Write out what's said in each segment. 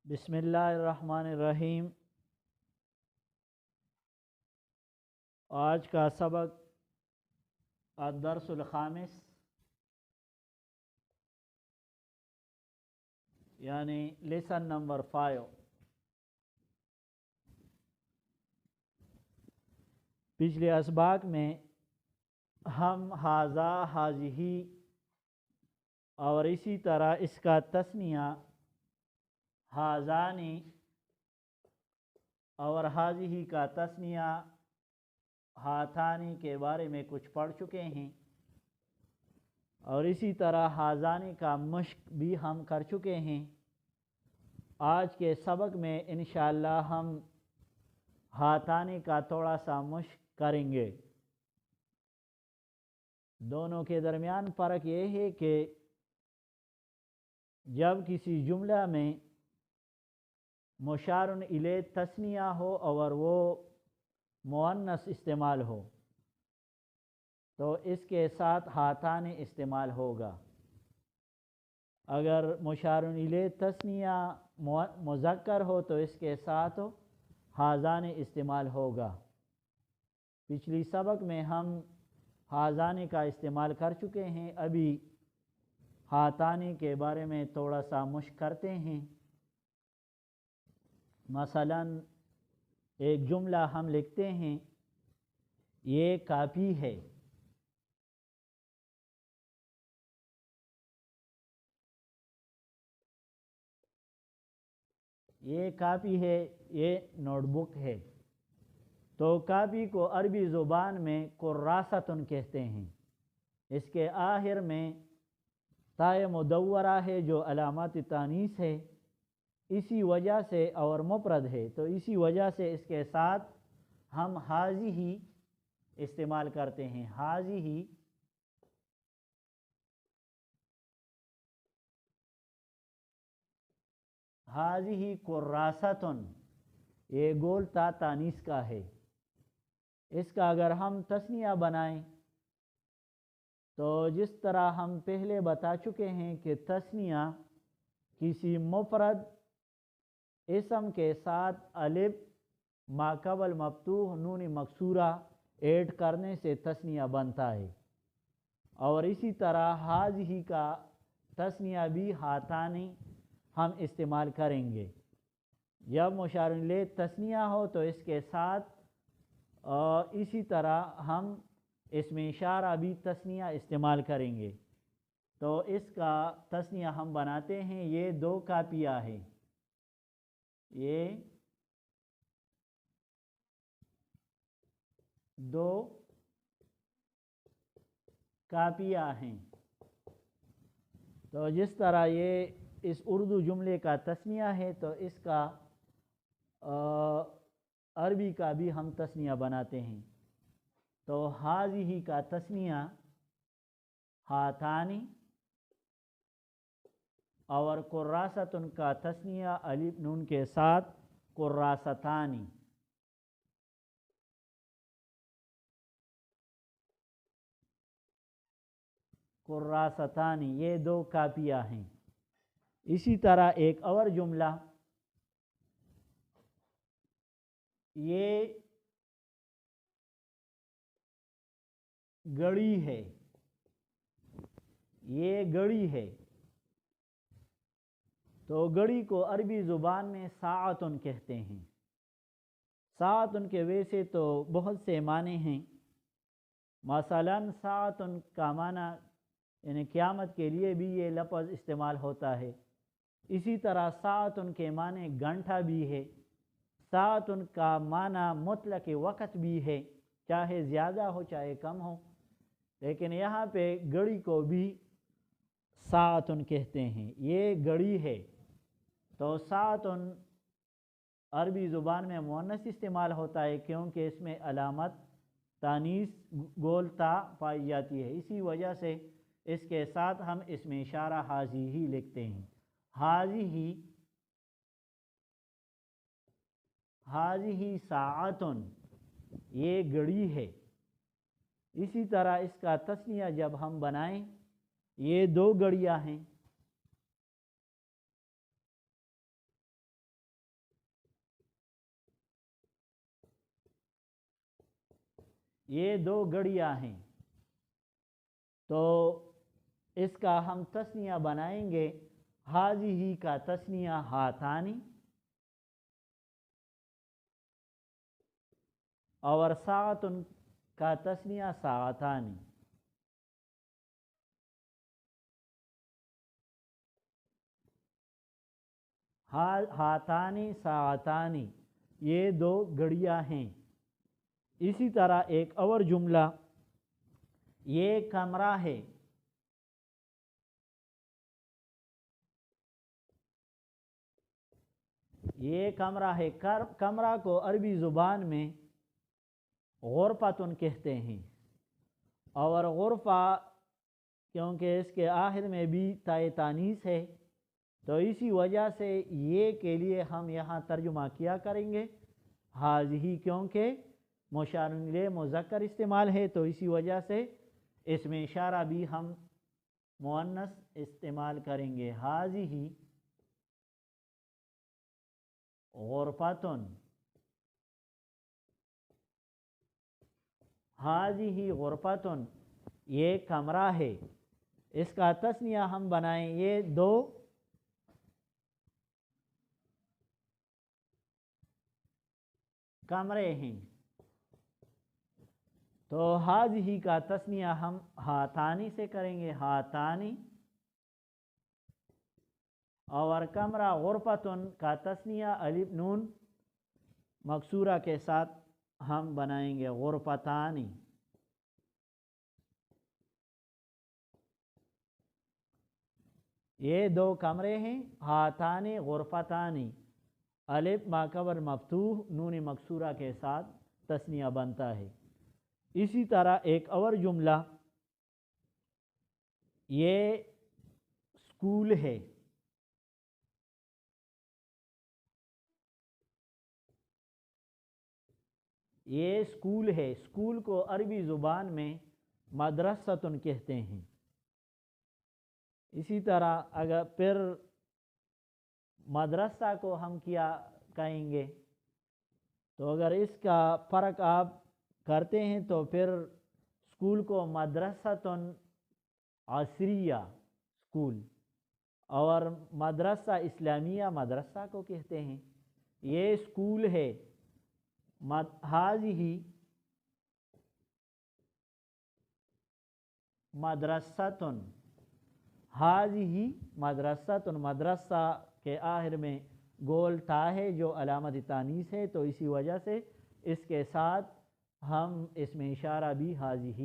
بسم اللہ الرحمن الرحیم۔ آج کا سبق الدرس الخامس یعنی لیسن نمبر 5۔ پچھلے اسباق میں ہم ہاذا ہاذہی اور اسی طرح اس کا تثنیہ ہاذانی اور ہاذہی کا تثنیہ ہاتھانی کے بارے میں کچھ پڑھ چکے ہیں، اور اسی طرح ہاذانی کا مشق بھی ہم کر چکے ہیں۔ آج کے سبق میں انشاءاللہ ہم ہاتھانی کا تھوڑا سا مشق کریں گے۔ دونوں کے درمیان فرق یہ ہے کہ جب کسی جملہ میں مشار الیہ تثنیہ ہو اور وہ مؤنث استعمال ہو تو اس کے ساتھ ہاتھانی استعمال ہوگا۔ اگر مشار الیہ تثنیہ مذکر ہو تو اس کے ساتھ ہاذانی استعمال ہوگا۔ پچھلی سبق میں ہم ہاذانی کا استعمال کر چکے ہیں، ابھی ہاتھانی کے بارے میں تھوڑا سا مشق کرتے ہیں۔ مثلا ایک جملہ ہم لکھتے ہیں، یہ کاپی ہے۔ یہ کاپی ہے، یہ نوٹ بک ہے۔ تو کاپی کو عربی زبان میں کراستن کہتے ہیں۔ اس کے آخر میں تائے مدورہ ہے جو علامات تانیث ہے، اسی وجہ سے، اور مفرد ہے تو اسی وجہ سے اس کے ساتھ ہم ہاذہی استعمال کرتے ہیں۔ ہاذہی ہاذہی کراستن، یہ گول تا تانیث کا ہے۔ اس کا اگر ہم تثنیہ بنائیں تو جس طرح ہم پہلے بتا چکے ہیں کہ تثنیہ کسی مفرد اسم کے ساتھ الف ما قبل مفتوح نون مکسورہ ایڈ کرنے سے تثنیہ بنتا ہے، اور اسی طرح ہاذہی کا تثنیہ بھی ہاتھانی ہم استعمال کریں گے۔ جب مشار الیہ تثنیہ ہو تو اس کے ساتھ اسی طرح ہم اس میں اشارہ بھی تثنیہ استعمال کریں گے۔ تو اس کا تثنیہ ہم بناتے ہیں، یہ دو کاپیاں ہیں، یہ دو کاپیاں ہیں۔ تو جس طرح یہ اس اردو جملے کا تثنیہ ہے تو اس کا عربی کا بھی ہم تثنیہ بناتے ہیں۔ تو ہاذہی کا تثنیہ ہاتھانی اور کراستن کا تثنیہ الف نون کے ساتھ کراستانی۔ کراستانی یہ دو کاپیاں ہیں۔ اسی طرح ایک اور جملہ، یہ گڑی ہے، یہ گڑی ہے۔ تو گڑی کو عربی زبان میں ساعتن کہتے ہیں۔ ساعتن کے ویسے تو بہت سے معنی ہیں، مثلا ساعتن کا معنی یعنی قیامت کے لیے بھی یہ لفظ استعمال ہوتا ہے۔ اسی طرح ساعتن کے معنی گھنٹہ بھی ہے۔ ساعتن کا معنی مطلق وقت بھی ہے، چاہے زیادہ ہو چاہے کم ہو، لیکن یہاں پہ گھڑی کو بھی ساعتن کہتے ہیں، یہ گھڑی ہے۔ تو ساعتن عربی زبان میں مؤنث استعمال ہوتا ہے کیونکہ اس میں علامت تانیث گول تا پائی جاتی ہے، اسی وجہ سے اس کے ساتھ ہم اس میں اشارہ ہاذہی لکھتے ہیں۔ ہاذہی ہاذہی ساعتن، یہ گھڑی ہے۔ اسی طرح اس کا تثنیہ جب ہم بنائیں، یہ دو گھڑیاں ہیں۔ یہ دو گڑیاں ہیں، تو اس کا ہم تثنیہ بنائیں گے ہاذہ کا تثنیہ ہاتانی، اور ساعۃ کا تثنیہ ساعتانی۔ ہاتانی ساعتانی، یہ دو گھڑیاں ہیں۔ اسی طرح ایک اور جملہ، یہ کمرہ ہے، یہ کمرہ ہے۔ کمرہ کو عربی زبان میں غرفتن کہتے ہیں، اور غرفہ کیونکہ اس کے آخر میں بھی تائے تانیث ہے، تو اسی وجہ سے یہ کے لیے ہم یہاں ترجمہ کیا کریں گے ہاذہ، کیونکہ مشار الیہ مذکر استعمال ہے، تو اسی وجہ سے اس میں اشارہ بھی ہم مؤنث استعمال کریں گے۔ ہاذہ غرفتن، ہاذہ غرفتن، یہ کمرہ ہے۔ اس کا تثنیہ ہم بنائیں، یہ دو کمرے ہیں، تو ہاذہ کا تثنیہ ہم ہاتانی سے کریں گے، ہاتانی، اور کمرہ غرفتن کا تثنیہ الف نون مکسورہ کے ساتھ ہم بنائیں گے غرفتانی۔ یہ دو کمرے ہیں، ہاتانی غرفتانی، الف ما قبل مفتوح نون مکسورہ کے ساتھ تثنیہ بنتا ہے۔ اسی طرح ایک اور جملہ، یہ اسکول ہے، یہ اسکول ہے۔ اسکول کو عربی زبان میں مدرستن کہتے ہیں۔ اسی طرح اگر پھر مدرسہ کو ہم کیا کہیں گے، تو اگر اس کا فرق آپ کرتے ہیں تو پھر اسکول کو مدرستن عصریہ اسکول، اور مدرسہ اسلامیہ مدرسہ کو کہتے ہیں۔ یہ اسکول ہے، ہاذہ مدرستن، ہاذہ مدرستن، مدرسہ کے آخر میں گول تا ہے جو علامت تانیث ہے، تو اسی وجہ سے اس کے ساتھ ہم اس میں اشارہ بھی ہاذہ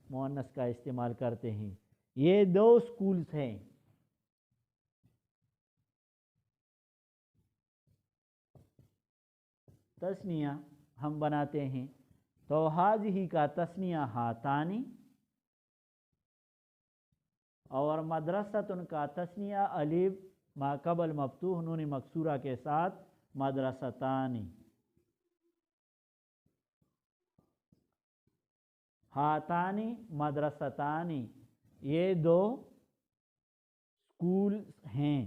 مؤنث کا استعمال کرتے ہیں۔ یہ دو اسکولز ہیں۔ تثنیہ ہم بناتے ہیں، تو ہاذہ کا تثنیہ ہاتانی، اور مدرستن کا تثنیہ الف ما قبل مفتوح نون مکسورہ کے ساتھ مدرستانی۔ ہاتانی مدرستانی، یہ دو اسکول ہیں۔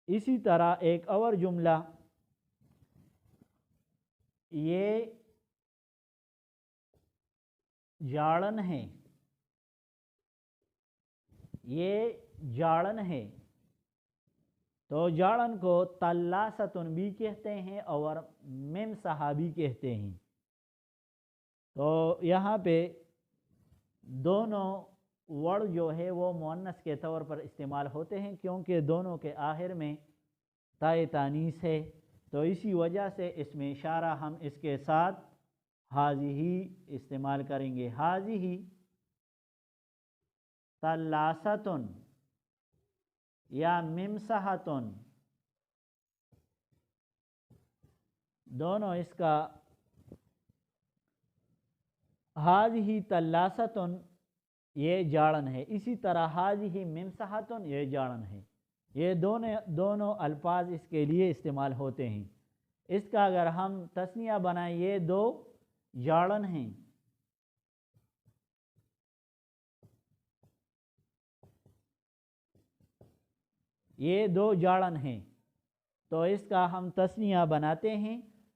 اسی طرح ایک اور جملہ، یہ جاڑن ہے، یہ جاڑن ہے، تو جاڑن کو تلاستن بھی کہتے ہیں اور ممسحہ بھی کہتے ہیں۔ تو یہاں پہ دونوں ورڈ جو ہے وہ مؤنث کے طور پر استعمال ہوتے ہیں، کیونکہ دونوں کے آخر میں تائے تانیث ہے، تو اسی وجہ سے اس میں اشارہ ہم اس کے ساتھ ہاذہ استعمال کریں گے۔ ہاذہ تلاستن یا ممسحتن، دونوں اس کا، ہاذہ تلاستن یہ جاڑن ہے، اسی طرح ہاذہ ممسحتن یہ جاڑن ہے۔ یہ دونوں الفاظ اس کے لیے استعمال ہوتے ہیں۔ اس کا اگر ہم تثنیہ بنائیں، یہ دو جاڑن ہیں، یہ دو جاڑن ہیں، تو اس کا ہم تثنیہ بناتے ہیں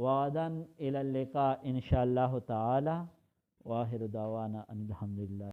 وغدا إلى اللقاء إن شاء الله تعالى، وآخر دعوانا أن الحمد لله.